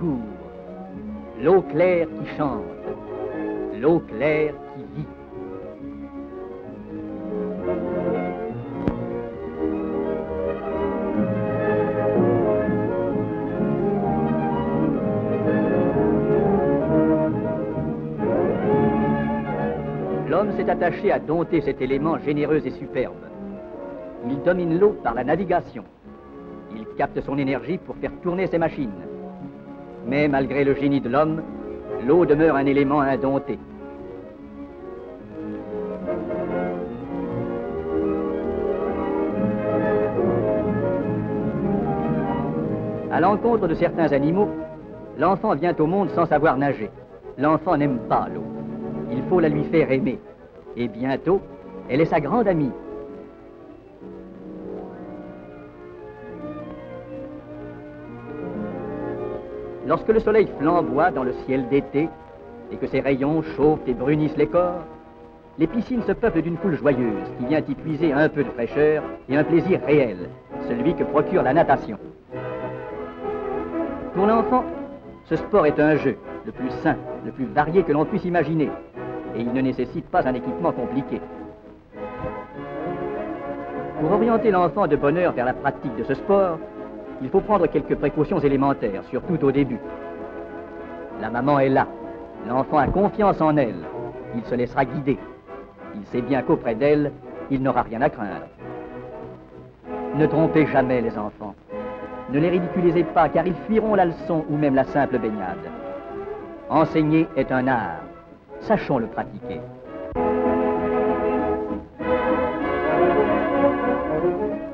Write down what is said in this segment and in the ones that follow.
court, l'eau claire qui chante, l'eau claire qui vit. L'homme s'est attaché à dompter cet élément généreux et superbe. Il domine l'eau par la navigation. Il capte son énergie pour faire tourner ses machines. Mais malgré le génie de l'homme, l'eau demeure un élément indompté. À l'encontre de certains animaux, l'enfant vient au monde sans savoir nager. L'enfant n'aime pas l'eau. Il faut la lui faire aimer. Et bientôt, elle est sa grande amie. Lorsque le soleil flamboie dans le ciel d'été et que ses rayons chauffent et brunissent les corps, les piscines se peuplent d'une foule joyeuse qui vient y puiser un peu de fraîcheur et un plaisir réel, celui que procure la natation. Pour l'enfant, ce sport est un jeu, le plus sain, le plus varié que l'on puisse imaginer, et il ne nécessite pas un équipement compliqué. Pour orienter l'enfant de bonne heure vers la pratique de ce sport, il faut prendre quelques précautions élémentaires, surtout au début. La maman est là, l'enfant a confiance en elle, il se laissera guider. Il sait bien qu'auprès d'elle, il n'aura rien à craindre. Ne trompez jamais les enfants. Ne les ridiculisez pas, car ils fuiront la leçon ou même la simple baignade. Enseigner est un art. Sachons le pratiquer.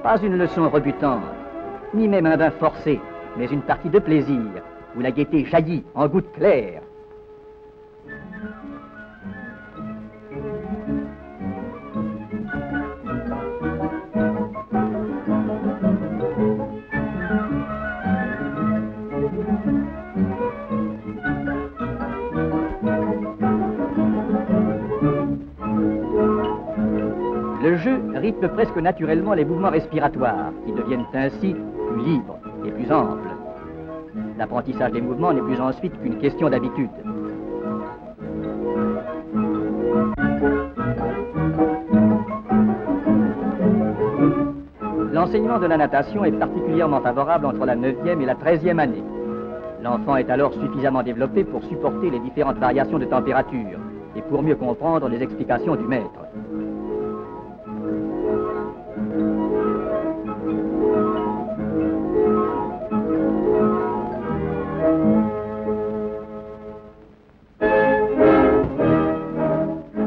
Pas une leçon rebutante, ni même un bain forcé, mais une partie de plaisir, où la gaieté jaillit en gouttes claires. Le jeu rythme presque naturellement les mouvements respiratoires, qui deviennent ainsi plus libres et plus amples. L'apprentissage des mouvements n'est plus ensuite qu'une question d'habitude. L'enseignement de la natation est particulièrement favorable entre la 9e et la 13e année. L'enfant est alors suffisamment développé pour supporter les différentes variations de température et pour mieux comprendre les explications du maître.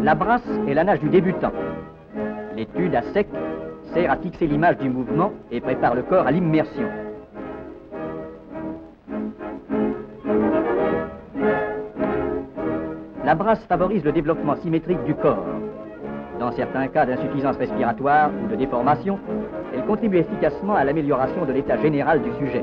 La brasse est la nage du débutant. L'étude à sec sert à fixer l'image du mouvement et prépare le corps à l'immersion. La brasse favorise le développement symétrique du corps. Dans certains cas d'insuffisance respiratoire ou de déformation, elle contribue efficacement à l'amélioration de l'état général du sujet.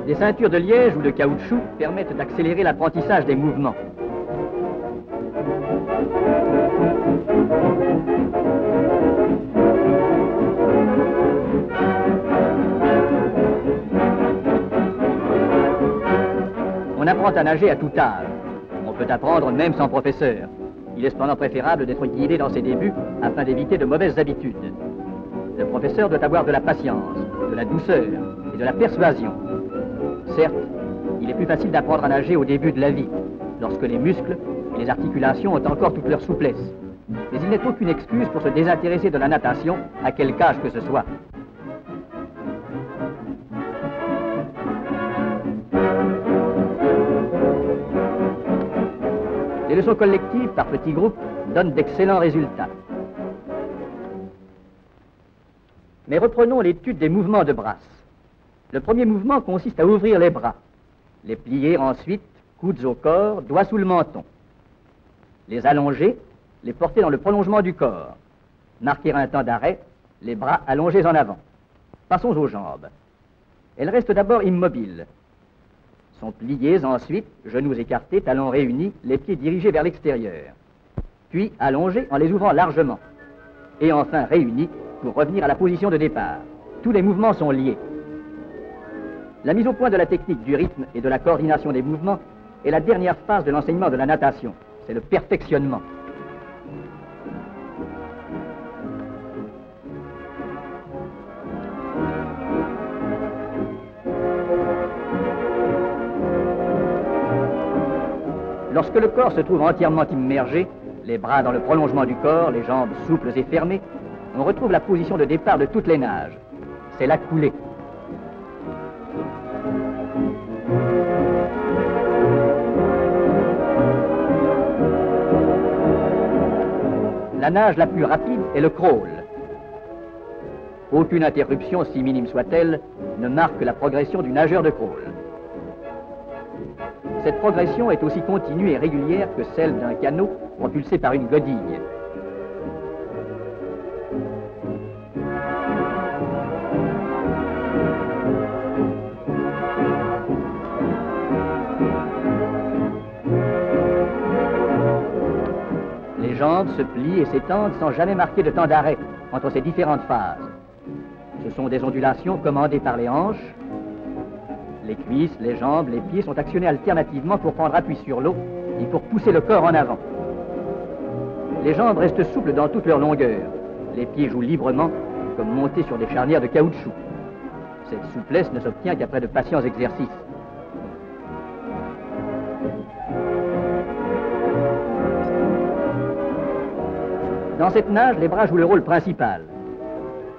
Les ceintures de liège ou de caoutchouc permettent d'accélérer l'apprentissage des mouvements. On apprend à nager à tout âge. On peut apprendre même sans professeur. Il est cependant préférable d'être guidé dans ses débuts afin d'éviter de mauvaises habitudes. Le professeur doit avoir de la patience, de la douceur et de la persuasion. Certes, il est plus facile d'apprendre à nager au début de la vie, lorsque les muscles et les articulations ont encore toute leur souplesse. Mais il n'est aucune excuse pour se désintéresser de la natation, à quelque âge que ce soit. Les leçons collectives par petits groupes donnent d'excellents résultats. Mais reprenons l'étude des mouvements de brasse. Le premier mouvement consiste à ouvrir les bras, les plier ensuite, coudes au corps, doigts sous le menton. Les allonger, les porter dans le prolongement du corps. marquer un temps d'arrêt, les bras allongés en avant. Passons aux jambes. Elles restent d'abord immobiles. Sont pliées ensuite, genoux écartés, talons réunis, les pieds dirigés vers l'extérieur. Puis allongés en les ouvrant largement. Et enfin réunis pour revenir à la position de départ. Tous les mouvements sont liés. La mise au point de la technique du rythme et de la coordination des mouvements est la dernière phase de l'enseignement de la natation. C'est le perfectionnement. Lorsque le corps se trouve entièrement immergé, les bras dans le prolongement du corps, les jambes souples et fermées, on retrouve la position de départ de toutes les nages. C'est la coulée. La nage la plus rapide est le crawl. Aucune interruption, si minime soit-elle, ne marque la progression du nageur de crawl. Cette progression est aussi continue et régulière que celle d'un canot propulsé par une godille. Les jambes se plient et s'étendent sans jamais marquer de temps d'arrêt entre ces différentes phases. Ce sont des ondulations commandées par les hanches. Les cuisses, les jambes, les pieds sont actionnés alternativement pour prendre appui sur l'eau et pour pousser le corps en avant. Les jambes restent souples dans toute leur longueur. Les pieds jouent librement, comme montés sur des charnières de caoutchouc. Cette souplesse ne s'obtient qu'après de patients exercices. Dans cette nage, les bras jouent le rôle principal.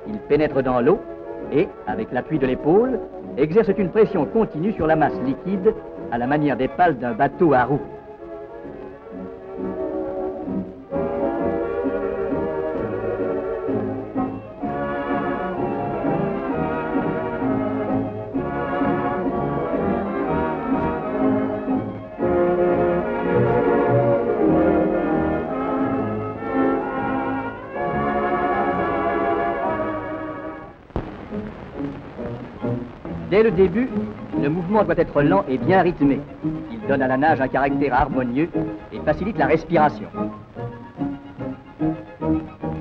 Ils pénètrent dans l'eau et, avec l'appui de l'épaule, exercent une pression continue sur la masse liquide à la manière des pales d'un bateau à roues. Dès le début, le mouvement doit être lent et bien rythmé. Il donne à la nage un caractère harmonieux et facilite la respiration.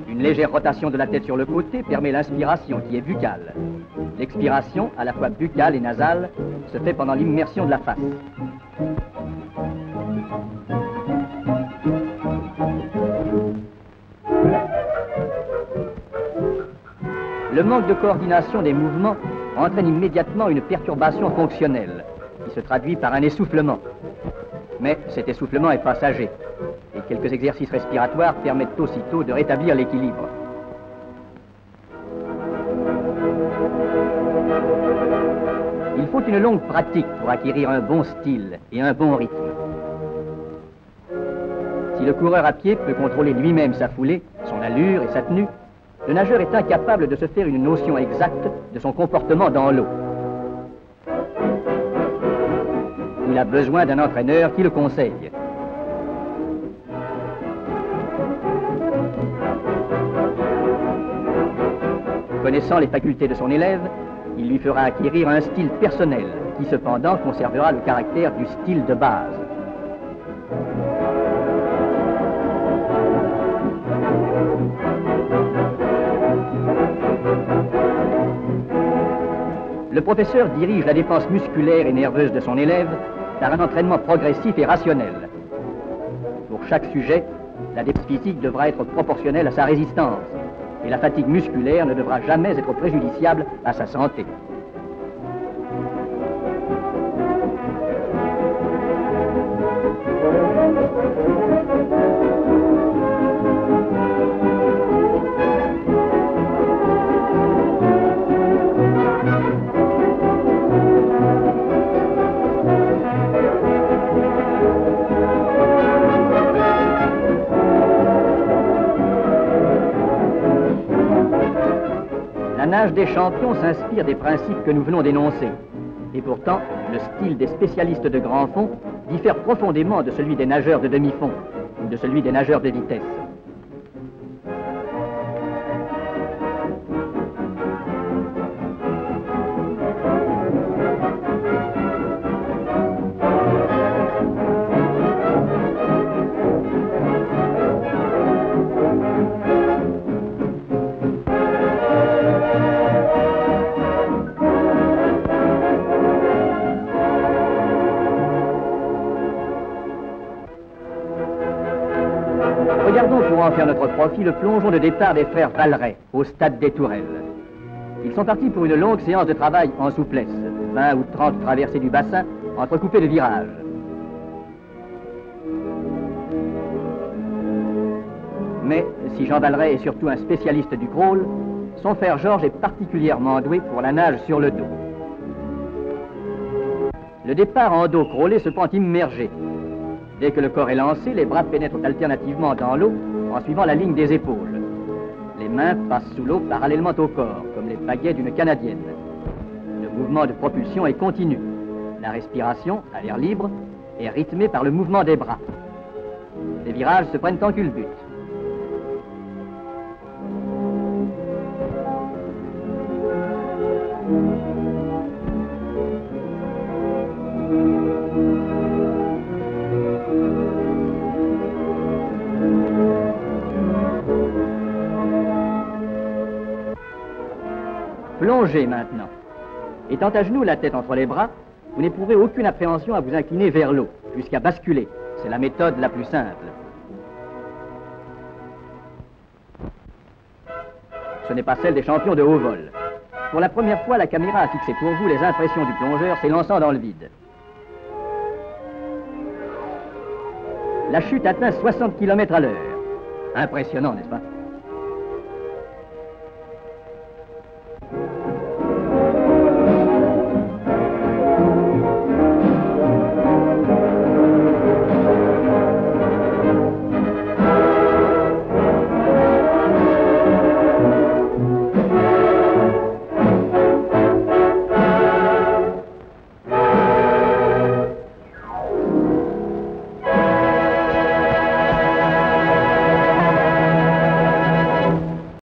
Une légère rotation de la tête sur le côté permet l'inspiration qui est buccale. L'expiration, à la fois buccale et nasale, se fait pendant l'immersion de la face. Le manque de coordination des mouvements entraîne immédiatement une perturbation fonctionnelle qui se traduit par un essoufflement. Mais cet essoufflement est passager et quelques exercices respiratoires permettent aussitôt de rétablir l'équilibre. Il faut une longue pratique pour acquérir un bon style et un bon rythme. Si le coureur à pied peut contrôler lui-même sa foulée, son allure et sa tenue, le nageur est incapable de se faire une notion exacte de son comportement dans l'eau. Il a besoin d'un entraîneur qui le conseille. Connaissant les facultés de son élève, il lui fera acquérir un style personnel qui cependant conservera le caractère du style de base. Le professeur dirige la défense musculaire et nerveuse de son élève par un entraînement progressif et rationnel. Pour chaque sujet, la défense physique devra être proportionnelle à sa résistance et la fatigue musculaire ne devra jamais être préjudiciable à sa santé. La nage des champions s'inspire des principes que nous venons d'énoncer. Et pourtant, le style des spécialistes de grand fond diffère profondément de celui des nageurs de demi-fond ou de celui des nageurs de vitesse. profit le plongeon de départ des frères Valeret, au stade des Tourelles. Ils sont partis pour une longue séance de travail en souplesse, 20 ou 30 traversées du bassin, entrecoupées de virages. Mais si Jean Valeret est surtout un spécialiste du crawl, son frère Georges est particulièrement doué pour la nage sur le dos. Le départ en dos crawlé se prend immergé. Dès que le corps est lancé, les bras pénètrent alternativement dans l'eau en suivant la ligne des épaules. Les mains passent sous l'eau parallèlement au corps, comme les baguettes d'une canadienne. Le mouvement de propulsion est continu. La respiration, à l'air libre, est rythmée par le mouvement des bras. Les virages se prennent en culbute. Plongez maintenant. Étant à genoux, la tête entre les bras, vous n'éprouvez aucune appréhension à vous incliner vers l'eau, jusqu'à basculer. C'est la méthode la plus simple. Ce n'est pas celle des champions de haut vol. Pour la première fois, la caméra a fixé pour vous les impressions du plongeur s'élançant dans le vide. La chute atteint 60 km à l'heure. Impressionnant, n'est-ce pas?